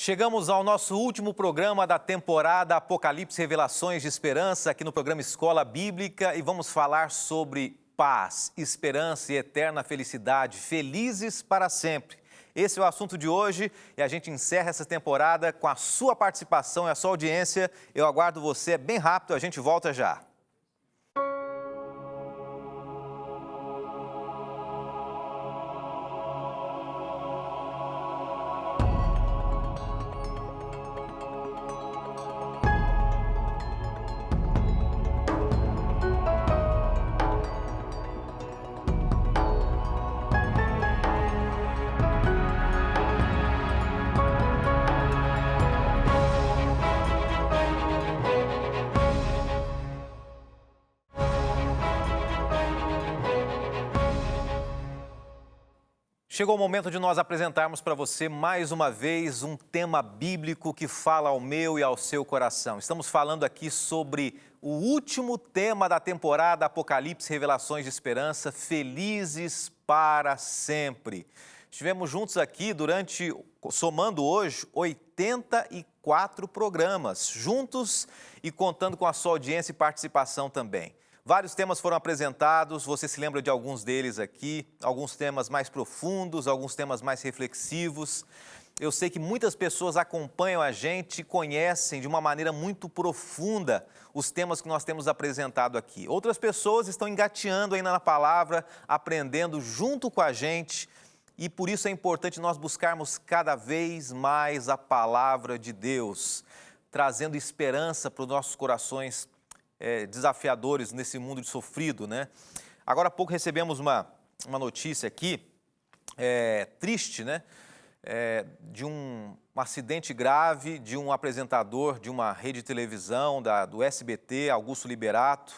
Chegamos ao nosso último programa da temporada Apocalipse Revelações de Esperança, aqui no programa Escola Bíblica, e vamos falar sobre paz, esperança e eterna felicidade, felizes para sempre. Esse é o assunto de hoje e a gente encerra essa temporada com a sua participação e a sua audiência. Eu aguardo você, é bem rápido, a gente volta já. Chegou o momento de nós apresentarmos para você mais uma vez um tema bíblico que fala ao meu e ao seu coração. Estamos falando aqui sobre o último tema da temporada Apocalipse Revelações de Esperança, felizes para sempre. Estivemos juntos aqui durante, somando hoje, 84 programas, juntos e contando com a sua audiência e participação também. Vários temas foram apresentados, você se lembra de alguns deles aqui, alguns temas mais profundos, alguns temas mais reflexivos. Eu sei que muitas pessoas acompanham a gente e conhecem de uma maneira muito profunda os temas que nós temos apresentado aqui. Outras pessoas estão engateando ainda na palavra, aprendendo junto com a gente, e por isso é importante nós buscarmos cada vez mais a palavra de Deus, trazendo esperança para os nossos corações desafiadores nesse mundo sofrido, né? Agora há pouco recebemos uma notícia aqui, triste, né? De um acidente grave de um apresentador de uma rede de televisão, do SBT, Augusto Liberato.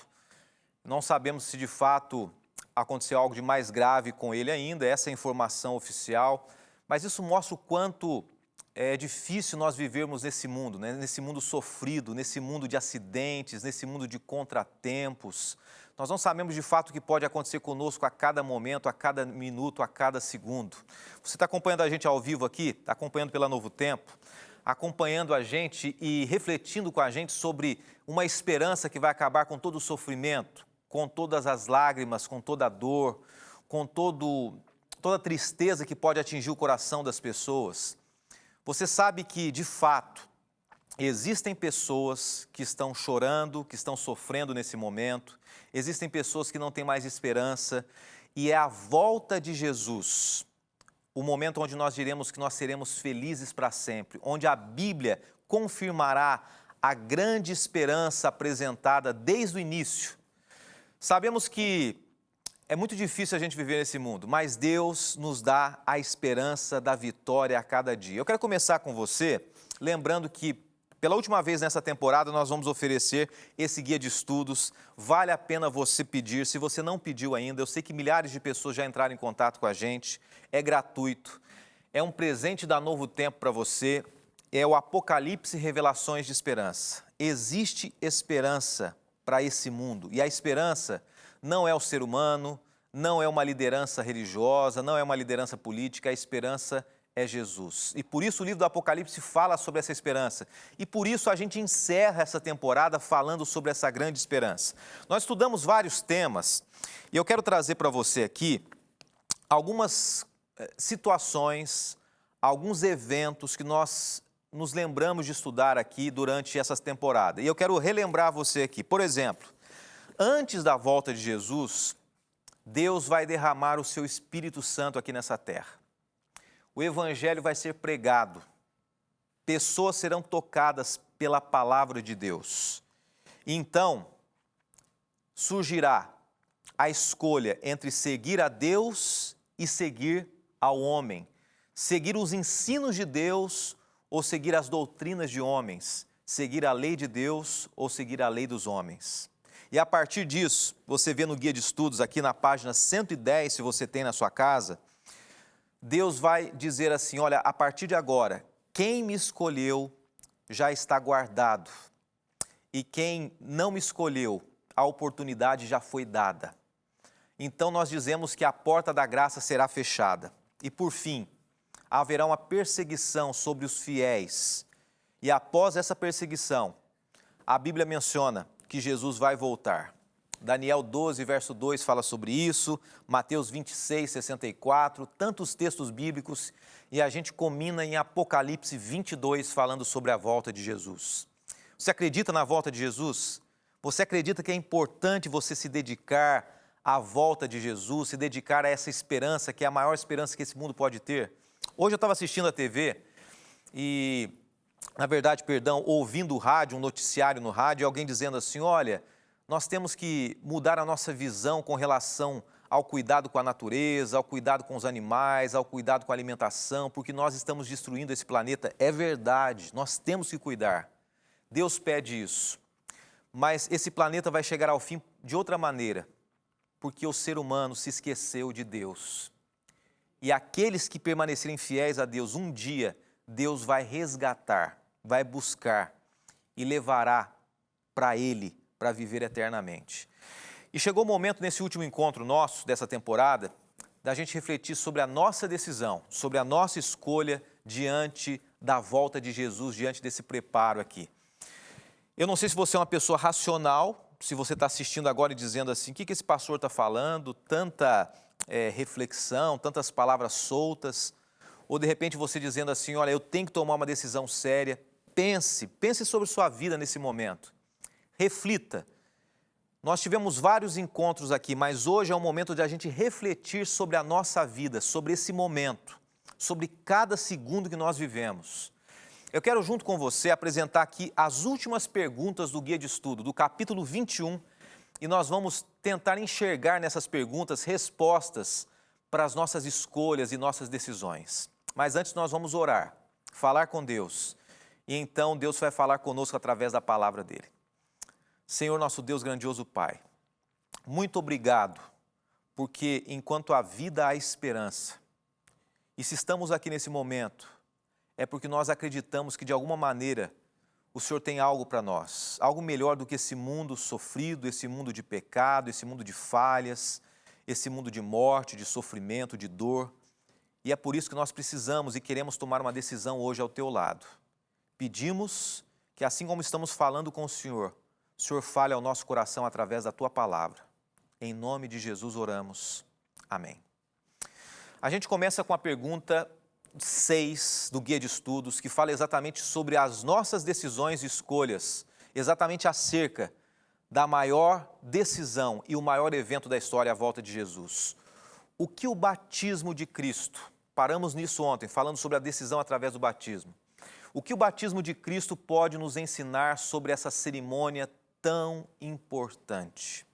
Não sabemos se de fato aconteceu algo de mais grave com ele ainda, essa é a informação oficial, mas isso mostra o quanto é difícil nós vivermos nesse mundo, né? Nesse mundo sofrido, nesse mundo de acidentes, nesse mundo de contratempos. Nós não sabemos de fato o que pode acontecer conosco a cada momento, a cada minuto, a cada segundo. Você está acompanhando a gente ao vivo aqui, está acompanhando pela Novo Tempo, acompanhando a gente e refletindo com a gente sobre uma esperança que vai acabar com todo o sofrimento, com todas as lágrimas, com toda a dor, com toda a tristeza que pode atingir o coração das pessoas. Você sabe que, de fato, existem pessoas que estão chorando, que estão sofrendo nesse momento, existem pessoas que não têm mais esperança, e é a volta de Jesus, o momento onde nós diremos que nós seremos felizes para sempre, onde a Bíblia confirmará a grande esperança apresentada desde o início. Sabemos que é muito difícil a gente viver nesse mundo, mas Deus nos dá a esperança da vitória a cada dia. Eu quero começar com você, lembrando que pela última vez nessa temporada nós vamos oferecer esse guia de estudos. Vale a pena você pedir, se você não pediu ainda, eu sei que milhares de pessoas já entraram em contato com a gente, é gratuito, é um presente da Novo Tempo para você, é o Apocalipse Revelações de Esperança. Existe esperança para esse mundo, e a esperança não é o ser humano, não é uma liderança religiosa, não é uma liderança política, a esperança é Jesus. E por isso o livro do Apocalipse fala sobre essa esperança. E por isso a gente encerra essa temporada falando sobre essa grande esperança. Nós estudamos vários temas e eu quero trazer para você aqui algumas situações, alguns eventos que nós nos lembramos de estudar aqui durante essa temporada. E eu quero relembrar você aqui. Por exemplo, antes da volta de Jesus, Deus vai derramar o seu Espírito Santo aqui nessa terra. O Evangelho vai ser pregado. Pessoas serão tocadas pela palavra de Deus. Então, surgirá a escolha entre seguir a Deus e seguir ao homem. Seguir os ensinos de Deus ou seguir as doutrinas de homens. Seguir a lei de Deus ou seguir a lei dos homens. E a partir disso, você vê no guia de estudos aqui na página 110, se você tem na sua casa, Deus vai dizer assim, olha, a partir de agora, quem me escolheu já está guardado. E quem não me escolheu, a oportunidade já foi dada. Então nós dizemos que a porta da graça será fechada. E por fim, haverá uma perseguição sobre os fiéis. E após essa perseguição, a Bíblia menciona que Jesus vai voltar. Daniel 12, verso 2 fala sobre isso, Mateus 26, 64, tantos textos bíblicos, e a gente culmina em Apocalipse 22, falando sobre a volta de Jesus. Você acredita na volta de Jesus? Você acredita que é importante você se dedicar à volta de Jesus, se dedicar a essa esperança, que é a maior esperança que esse mundo pode ter? Hoje eu estava assistindo a TV e, ouvindo o rádio, um noticiário no rádio, e alguém dizendo assim, olha, nós temos que mudar a nossa visão com relação ao cuidado com a natureza, ao cuidado com os animais, ao cuidado com a alimentação, porque nós estamos destruindo esse planeta. É verdade, nós temos que cuidar. Deus pede isso. Mas esse planeta vai chegar ao fim de outra maneira, porque o ser humano se esqueceu de Deus. E aqueles que permanecerem fiéis a Deus, um dia Deus vai resgatar, vai buscar e levará para Ele, para viver eternamente. E chegou o momento, nesse último encontro nosso, dessa temporada, da gente refletir sobre a nossa decisão, sobre a nossa escolha diante da volta de Jesus, diante desse preparo aqui. Eu não sei se você é uma pessoa racional, se você está assistindo agora e dizendo assim, o que esse pastor está falando, tanta reflexão, tantas palavras soltas, ou de repente você dizendo assim, olha, eu tenho que tomar uma decisão séria. Pense sobre sua vida nesse momento. Reflita. Nós tivemos vários encontros aqui, mas hoje é o momento de a gente refletir sobre a nossa vida, sobre esse momento, sobre cada segundo que nós vivemos. Eu quero, junto com você, apresentar aqui as últimas perguntas do Guia de Estudo, do capítulo 21, e nós vamos tentar enxergar nessas perguntas respostas para as nossas escolhas e nossas decisões. Mas antes nós vamos orar, falar com Deus, e então Deus vai falar conosco através da palavra dele. Senhor, nosso Deus grandioso Pai, muito obrigado, porque enquanto há vida há esperança. E se estamos aqui nesse momento, é porque nós acreditamos que de alguma maneira o Senhor tem algo para nós, algo melhor do que esse mundo sofrido, esse mundo de pecado, esse mundo de falhas, esse mundo de morte, de sofrimento, de dor. E é por isso que nós precisamos e queremos tomar uma decisão hoje ao teu lado. Pedimos que assim como estamos falando com o Senhor fale ao nosso coração através da tua palavra. Em nome de Jesus oramos. Amém. A gente começa com a pergunta 6 do Guia de Estudos, que fala exatamente sobre as nossas decisões e escolhas, exatamente acerca da maior decisão e o maior evento da história, a volta de Jesus. O que o batismo de Cristo, paramos nisso ontem, falando sobre a decisão através do batismo. O que o batismo de Cristo pode nos ensinar sobre essa cerimônia tão importante?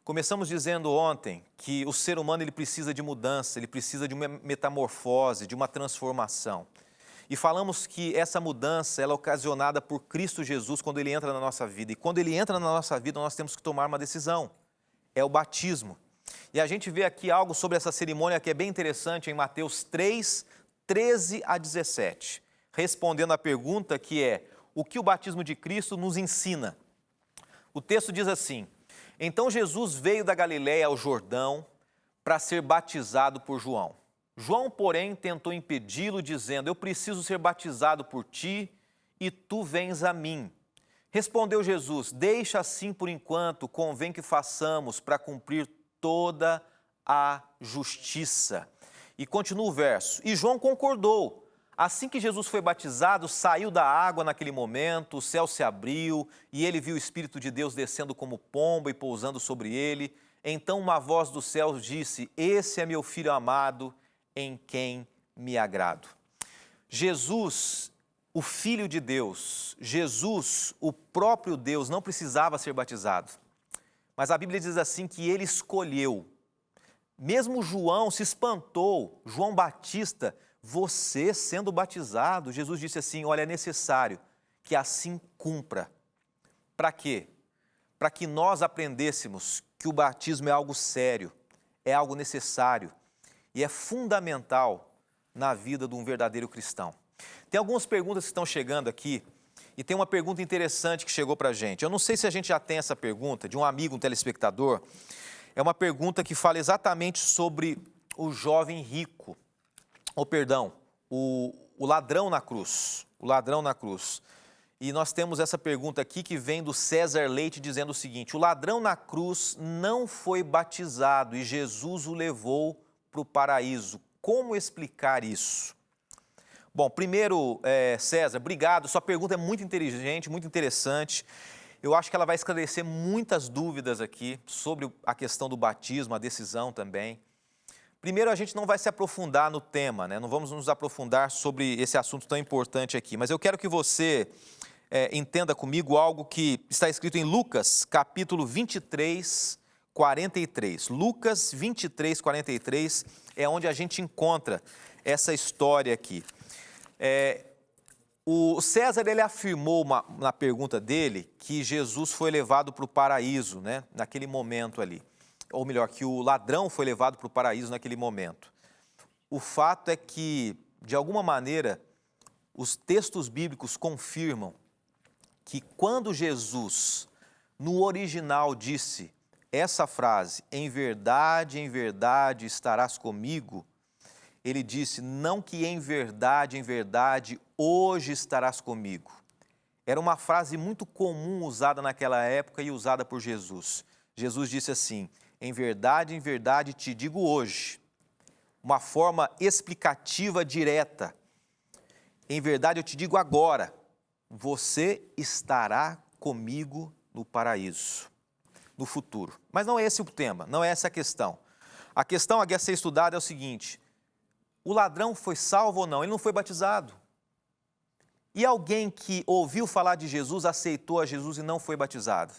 Começamos dizendo ontem que o ser humano ele precisa de mudança, ele precisa de uma metamorfose, de uma transformação. E falamos que essa mudança ela é ocasionada por Cristo Jesus quando ele entra na nossa vida. E quando ele entra na nossa vida, nós temos que tomar uma decisão. É o batismo. E a gente vê aqui algo sobre essa cerimônia que é bem interessante em Mateus 3, 13 a 17. Respondendo à pergunta que é, o que o batismo de Cristo nos ensina? O texto diz assim, então Jesus veio da Galiléia ao Jordão para ser batizado por João. João, porém, tentou impedi-lo, dizendo, eu preciso ser batizado por ti e tu vens a mim. Respondeu Jesus, deixa assim por enquanto, convém que façamos para cumprir toda a justiça. E continua o verso, e João concordou. Assim que Jesus foi batizado, saiu da água naquele momento, o céu se abriu e ele viu o Espírito de Deus descendo como pomba e pousando sobre ele. Então uma voz dos céus disse, esse é meu filho amado, em quem me agrado. Jesus, o Filho de Deus, Jesus, o próprio Deus, não precisava ser batizado. Mas a Bíblia diz assim que ele escolheu. Mesmo João se espantou, João Batista, você sendo batizado, Jesus disse assim, olha, é necessário que assim cumpra. Para quê? Para que nós aprendêssemos que o batismo é algo sério, é algo necessário e é fundamental na vida de um verdadeiro cristão. Tem algumas perguntas que estão chegando aqui e tem uma pergunta interessante que chegou para a gente. Eu não sei se a gente já tem essa pergunta de um amigo, um telespectador. É uma pergunta que fala exatamente sobre o jovem rico. o ladrão na cruz. O ladrão na cruz. E nós temos essa pergunta aqui que vem do César Leite dizendo o seguinte: o ladrão na cruz não foi batizado e Jesus o levou para o paraíso. Como explicar isso? Bom, primeiro, César, obrigado. Sua pergunta é muito inteligente, muito interessante. Eu acho que ela vai esclarecer muitas dúvidas aqui sobre a questão do batismo, a decisão também. Primeiro, a gente não vai se aprofundar no tema, né? Não vamos nos aprofundar sobre esse assunto tão importante aqui, mas eu quero que você entenda comigo algo que está escrito em Lucas, capítulo 23, 43. Lucas 23, 43 é onde a gente encontra essa história aqui. O César, ele afirmou na pergunta dele que Jesus foi levado para o paraíso, né? Naquele momento ali. Ou melhor, que o ladrão foi levado para o paraíso naquele momento. O fato é que, de alguma maneira, os textos bíblicos confirmam que quando Jesus, no original, disse essa frase, em verdade estarás comigo, ele disse, não que em verdade, hoje estarás comigo. Era uma frase muito comum usada naquela época e usada por Jesus. Jesus disse assim, em verdade te digo hoje. Uma forma explicativa direta. Em verdade eu te digo agora, você estará comigo no paraíso, no futuro. Mas não é esse o tema, não é essa a questão. A questão a ser estudada é o seguinte, o ladrão foi salvo ou não? Ele não foi batizado. E alguém que ouviu falar de Jesus, aceitou a Jesus e não foi batizado?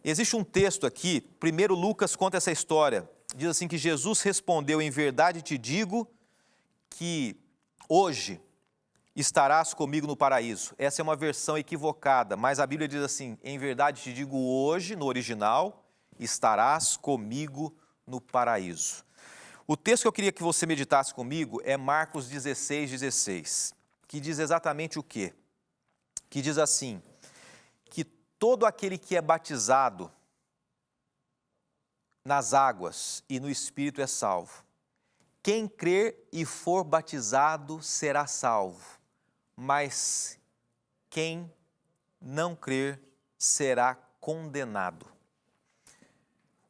Existe um texto aqui, 1 Lucas conta essa história, diz assim que Jesus respondeu, em verdade te digo que hoje estarás comigo no paraíso. Essa é uma versão equivocada, mas a Bíblia diz assim, em verdade te digo hoje, no original, estarás comigo no paraíso. O texto que eu queria que você meditasse comigo é Marcos 16, 16, que diz exatamente o quê? Que diz assim, que todo aquele que é batizado nas águas e no Espírito é salvo. Quem crer e for batizado será salvo, mas quem não crer será condenado.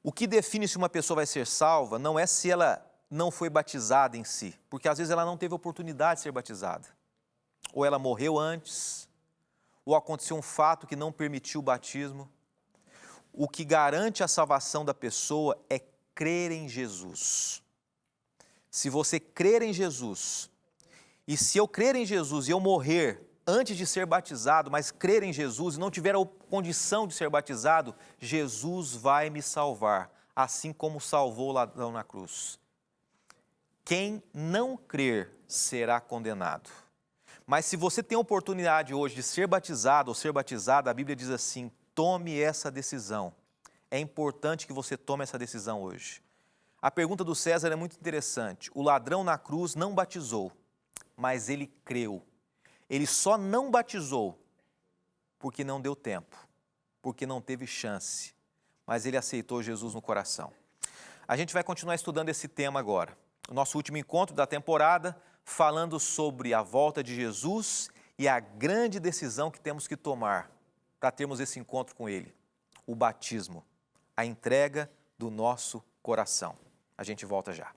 O que define se uma pessoa vai ser salva não é se ela não foi batizada em si, porque às vezes ela não teve oportunidade de ser batizada. Ou ela morreu antes, ou aconteceu um fato que não permitiu o batismo. O que garante a salvação da pessoa é crer em Jesus. Se você crer em Jesus, e se eu crer em Jesus e eu morrer antes de ser batizado, mas crer em Jesus e não tiver a condição de ser batizado, Jesus vai me salvar, assim como salvou o ladrão na cruz. Quem não crer será condenado. Mas se você tem a oportunidade hoje de ser batizado ou ser batizada, a Bíblia diz assim, tome essa decisão. É importante que você tome essa decisão hoje. A pergunta do César é muito interessante. O ladrão na cruz não batizou, mas ele creu. Ele só não batizou porque não deu tempo, porque não teve chance, mas ele aceitou Jesus no coração. A gente vai continuar estudando esse tema agora. O nosso último encontro da temporada, falando sobre a volta de Jesus e a grande decisão que temos que tomar para termos esse encontro com Ele, o batismo, a entrega do nosso coração. A gente volta já.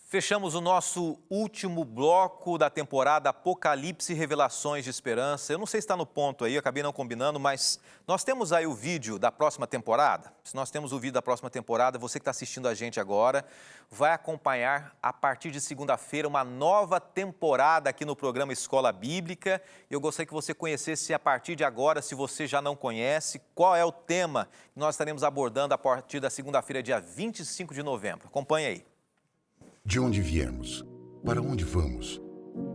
Fechamos o nosso último bloco da temporada Apocalipse e Revelações de Esperança. Eu não sei se está no ponto aí, eu acabei não combinando, mas nós temos aí o vídeo da próxima temporada. Se nós temos o vídeo da próxima temporada, você que está assistindo a gente agora, vai acompanhar a partir de segunda-feira uma nova temporada aqui no programa Escola Bíblica. Eu gostaria que você conhecesse a partir de agora, se você já não conhece, qual é o tema que nós estaremos abordando a partir da segunda-feira, dia 25 de novembro. Acompanhe aí. De onde viemos? Para onde vamos?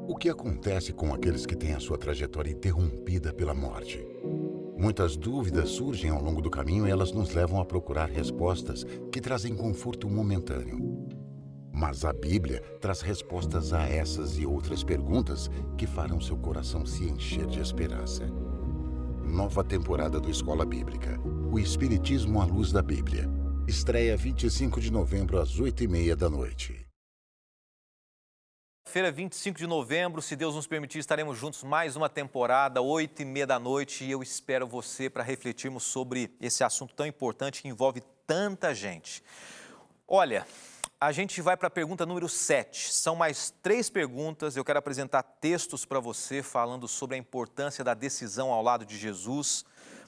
O que acontece com aqueles que têm a sua trajetória interrompida pela morte? Muitas dúvidas surgem ao longo do caminho e elas nos levam a procurar respostas que trazem conforto momentâneo. Mas a Bíblia traz respostas a essas e outras perguntas que farão seu coração se encher de esperança. nova temporada do Escola Bíblica. O Espiritismo à Luz da Bíblia. Estreia 25 de novembro às 8h30 da noite. Feira 25 de novembro, se Deus nos permitir, estaremos juntos mais uma temporada, 8h30 da noite, e eu espero você para refletirmos sobre esse assunto tão importante que envolve tanta gente. Olha, a gente vai para a pergunta número 7. São mais 3 perguntas. Eu quero apresentar textos para você falando sobre a importância da decisão ao lado de Jesus.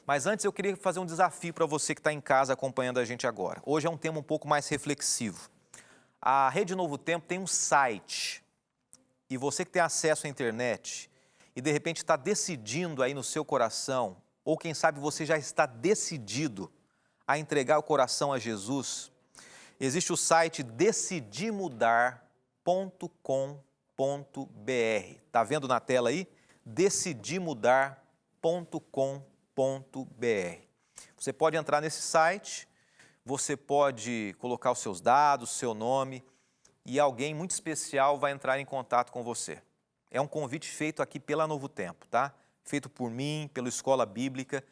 Mas antes eu queria fazer um desafio para você que está em casa acompanhando a gente agora. Hoje é um tema um pouco mais reflexivo. A Rede Novo Tempo tem um site. E você que tem acesso à internet e de repente está decidindo aí no seu coração, ou quem sabe você já está decidido a entregar o coração a Jesus, existe o site decidimudar.com.br. Está vendo na tela aí? decidimudar.com.br. Você pode entrar nesse site, você pode colocar os seus dados, seu nome, e alguém muito especial vai entrar em contato com você. É um convite feito aqui pela Novo Tempo, tá? Feito por mim, pela Escola Bíblica.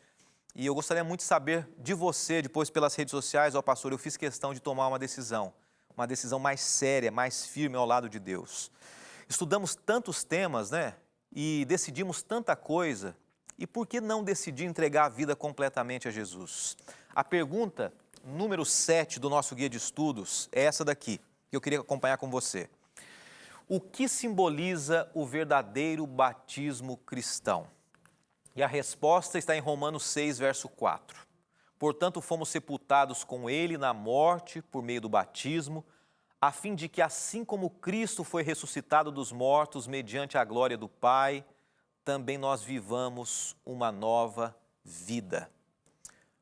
E eu gostaria muito de saber de você, depois pelas redes sociais, ó pastor, eu fiz questão de tomar uma decisão mais séria, mais firme ao lado de Deus. Estudamos tantos temas, né? E decidimos tanta coisa. E por que não decidir entregar a vida completamente a Jesus? A pergunta número 7 do nosso guia de estudos é essa daqui, que eu queria acompanhar com você. O que simboliza o verdadeiro batismo cristão? E a resposta está em Romanos 6, verso 4. Portanto, fomos sepultados com ele na morte por meio do batismo, a fim de que, assim como Cristo foi ressuscitado dos mortos mediante a glória do Pai, também nós vivamos uma nova vida.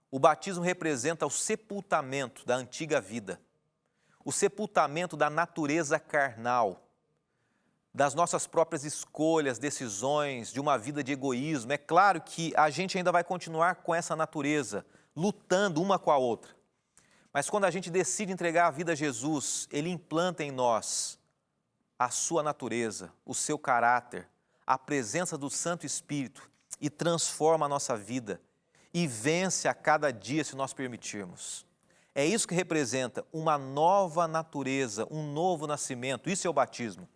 O batismo representa o sepultamento da antiga vida, o sepultamento da natureza carnal, das nossas próprias escolhas, decisões, de uma vida de egoísmo. É claro que a gente ainda vai continuar com essa natureza, lutando uma com a outra. Mas quando a gente decide entregar a vida a Jesus, Ele implanta em nós a sua natureza, o seu caráter, a presença do Santo Espírito e transforma a nossa vida e vence a cada dia se nós permitirmos. É isso que representa uma nova natureza, um novo nascimento. Isso é o batismo.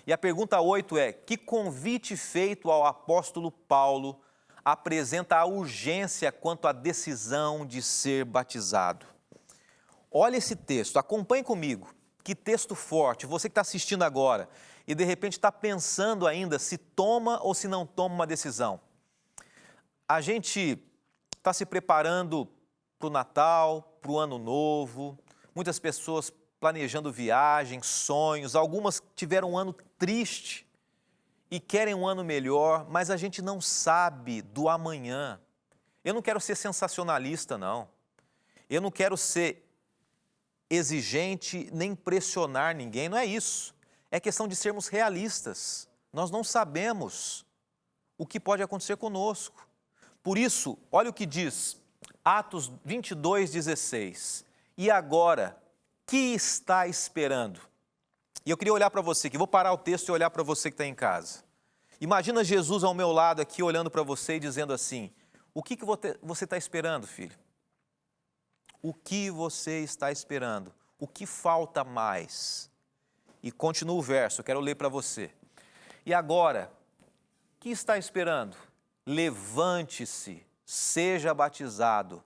E a pergunta 8 é: que convite feito ao apóstolo Paulo apresenta a urgência quanto à decisão de ser batizado? Olha esse texto, acompanhe comigo. Que texto forte, você que está assistindo agora e de repente está pensando ainda se toma ou se não toma uma decisão. A gente está se preparando para o Natal, para o Ano Novo, muitas pessoas planejando viagens, sonhos, algumas tiveram um ano triste e querem um ano melhor, mas a gente não sabe do amanhã. Eu não quero ser sensacionalista, não. Eu não quero ser exigente nem pressionar ninguém, não é isso. É questão de sermos realistas. Nós não sabemos o que pode acontecer conosco. Por isso, olha o que diz Atos 22:16. E agora, que está esperando? E eu queria olhar para você aqui, vou parar o texto e olhar para você que está em casa. Imagina Jesus ao meu lado aqui, olhando para você e dizendo assim: o que você está esperando, filho? O que você está esperando? O que falta mais? E continua o verso, eu quero ler para você. E agora, o que está esperando? Levante-se, seja batizado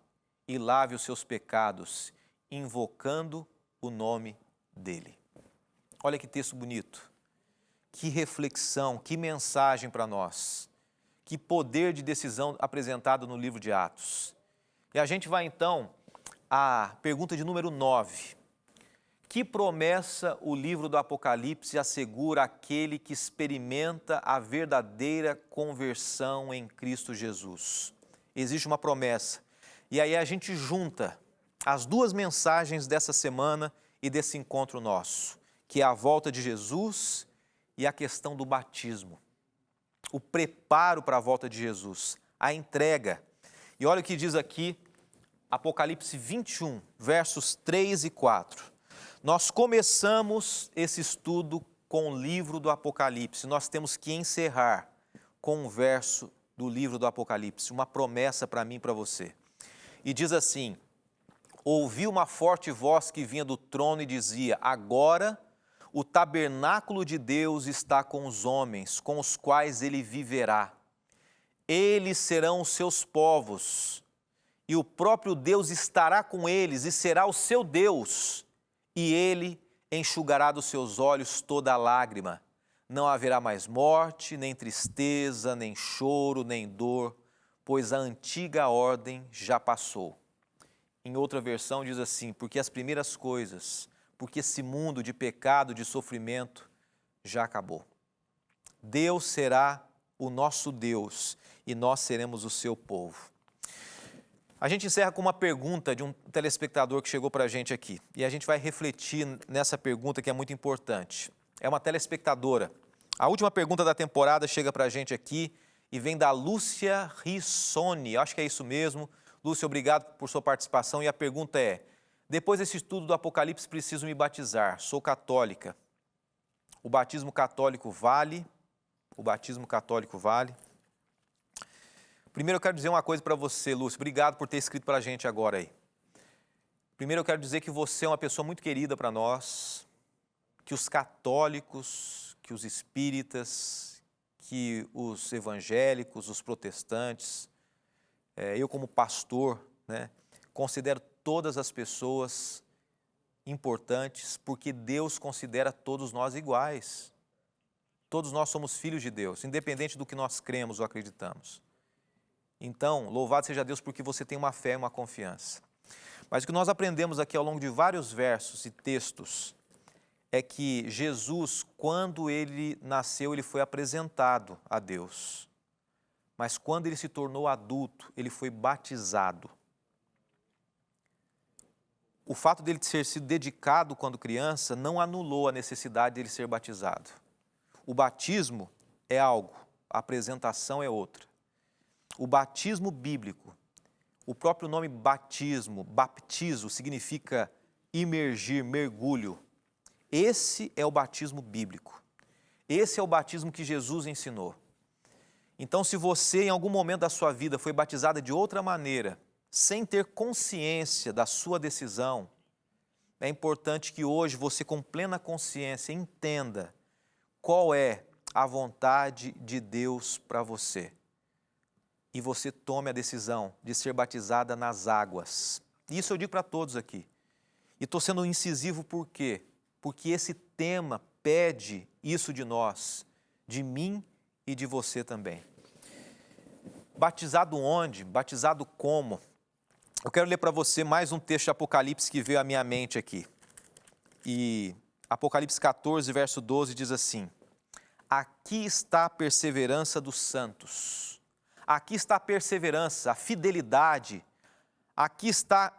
e lave os seus pecados, invocando o nome dele. Olha que texto bonito, que reflexão, que mensagem para nós, que poder de decisão apresentado no livro de Atos. E a gente vai então à pergunta de número 9. Que promessa o livro do Apocalipse assegura àquele que experimenta a verdadeira conversão em Cristo Jesus? Existe uma promessa. E aí a gente junta as duas mensagens dessa semana e desse encontro nosso, que é a volta de Jesus e a questão do batismo. O preparo para a volta de Jesus, a entrega. E olha o que diz aqui, Apocalipse 21, versos 3 e 4. Nós começamos esse estudo com o livro do Apocalipse. Nós temos que encerrar com o verso do livro do Apocalipse, uma promessa para mim e para você. E diz assim: ouvi uma forte voz que vinha do trono e dizia: agora o tabernáculo de Deus está com os homens, com os quais ele viverá. Eles serão os seus povos, e o próprio Deus estará com eles e será o seu Deus, e ele enxugará dos seus olhos toda lágrima. Não haverá mais morte, nem tristeza, nem choro, nem dor, pois a antiga ordem já passou. Em outra versão diz assim: porque as primeiras coisas, porque esse mundo de pecado, de sofrimento, já acabou. Deus será o nosso Deus e nós seremos o seu povo. A gente encerra com uma pergunta de um telespectador que chegou para a gente aqui. E a gente vai refletir nessa pergunta que é muito importante. É uma telespectadora. A última pergunta da temporada chega para a gente aqui e vem da Lúcia Rissoni. Acho que é isso mesmo. Lúcia, obrigado por sua participação. E a pergunta é: depois desse estudo do Apocalipse, preciso me batizar. Sou católica. O batismo católico vale? O batismo católico vale? Primeiro eu quero dizer uma coisa para você, Lúcia. Obrigado por ter escrito para a gente agora aí. Primeiro eu quero dizer que você é uma pessoa muito querida para nós, que os católicos, que os espíritas, que os evangélicos, os protestantes, eu como pastor, considero todas as pessoas importantes, porque Deus considera todos nós iguais. Todos nós somos filhos de Deus, independente do que nós cremos ou acreditamos. Então, louvado seja Deus porque você tem uma fé e uma confiança. Mas o que nós aprendemos aqui ao longo de vários versos e textos é que Jesus, quando ele nasceu, ele foi apresentado a Deus. Mas quando ele se tornou adulto, ele foi batizado. O fato dele ter sido dedicado quando criança não anulou a necessidade dele ser batizado. O batismo é algo, a apresentação é outra. O batismo bíblico, o próprio nome batismo, baptizo, significa imergir, mergulho. Esse é o batismo bíblico. Esse é o batismo que Jesus ensinou. Então, se você, em algum momento da sua vida, foi batizada de outra maneira, sem ter consciência da sua decisão, é importante que hoje você, com plena consciência, entenda qual é a vontade de Deus para você. E você tome a decisão de ser batizada nas águas. Isso eu digo para todos aqui. E estou sendo incisivo por quê? Porque esse tema pede isso de nós, de mim e de você também. Batizado onde? Batizado como? Eu quero ler para você mais um texto de Apocalipse que veio à minha mente aqui. E Apocalipse 14, verso 12 diz assim: aqui está a perseverança dos santos. Aqui está a perseverança, a fidelidade. Aqui está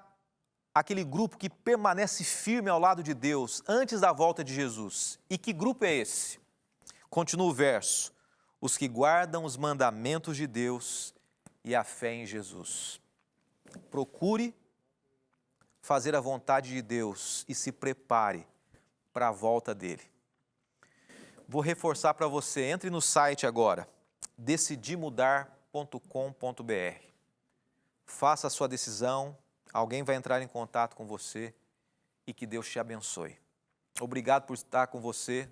aquele grupo que permanece firme ao lado de Deus antes da volta de Jesus. E que grupo é esse? Continua o verso: os que guardam os mandamentos de Deus e a fé em Jesus. Procure fazer a vontade de Deus e se prepare para a volta dele. Vou reforçar para você, entre no site agora, decidimudar.com.br. Faça a sua decisão, alguém vai entrar em contato com você e que Deus te abençoe. Obrigado por estar com você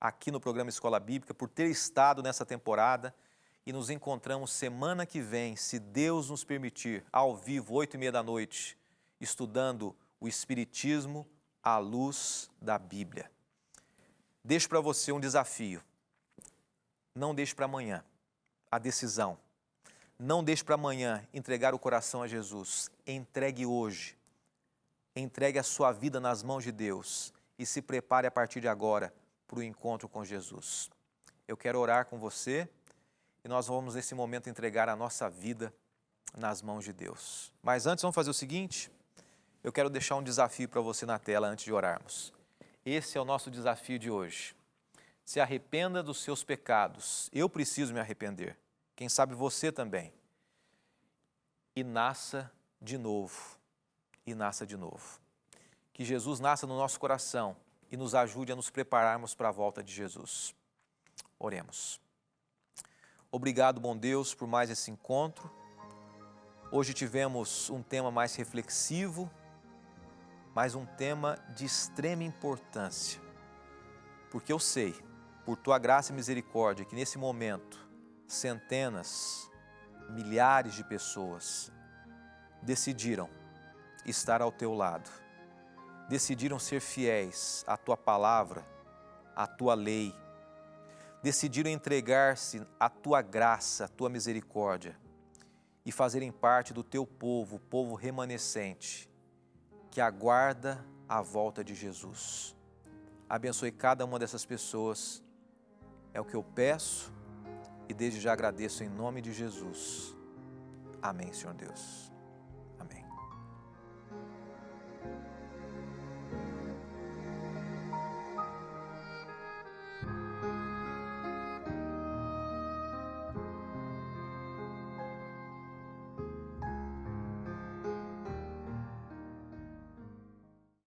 aqui no programa Escola Bíblica, por ter estado nessa temporada e nos encontramos semana que vem, se Deus nos permitir, ao vivo, 8h30 da noite, estudando o Espiritismo à luz da Bíblia. Deixo para você um desafio. Não deixe para amanhã a decisão. Não deixe para amanhã entregar o coração a Jesus. Entregue hoje. Entregue a sua vida nas mãos de Deus e se prepare a partir de agora para o encontro com Jesus. Eu quero orar com você e nós vamos nesse momento entregar a nossa vida nas mãos de Deus. Mas antes vamos fazer o seguinte, eu quero deixar um desafio para você na tela antes de orarmos. Esse é o nosso desafio de hoje. Se arrependa dos seus pecados. Eu preciso me arrepender. Quem sabe você também. E nasça de novo. E nasça de novo. Que Jesus nasça no nosso coração e nos ajude a nos prepararmos para a volta de Jesus. Oremos. Obrigado, bom Deus, por mais esse encontro. Hoje tivemos um tema mais reflexivo, mas um tema de extrema importância. Porque eu sei, por Tua graça e misericórdia, que nesse momento, centenas, milhares de pessoas decidiram estar ao Teu lado. Decidiram ser fiéis à Tua palavra, à Tua lei. Decidiram entregar-se à Tua graça, à Tua misericórdia e fazerem parte do Teu povo, o povo remanescente, que aguarda a volta de Jesus. Abençoe cada uma dessas pessoas, é o que eu peço e desde já agradeço em nome de Jesus. Amém, Senhor Deus.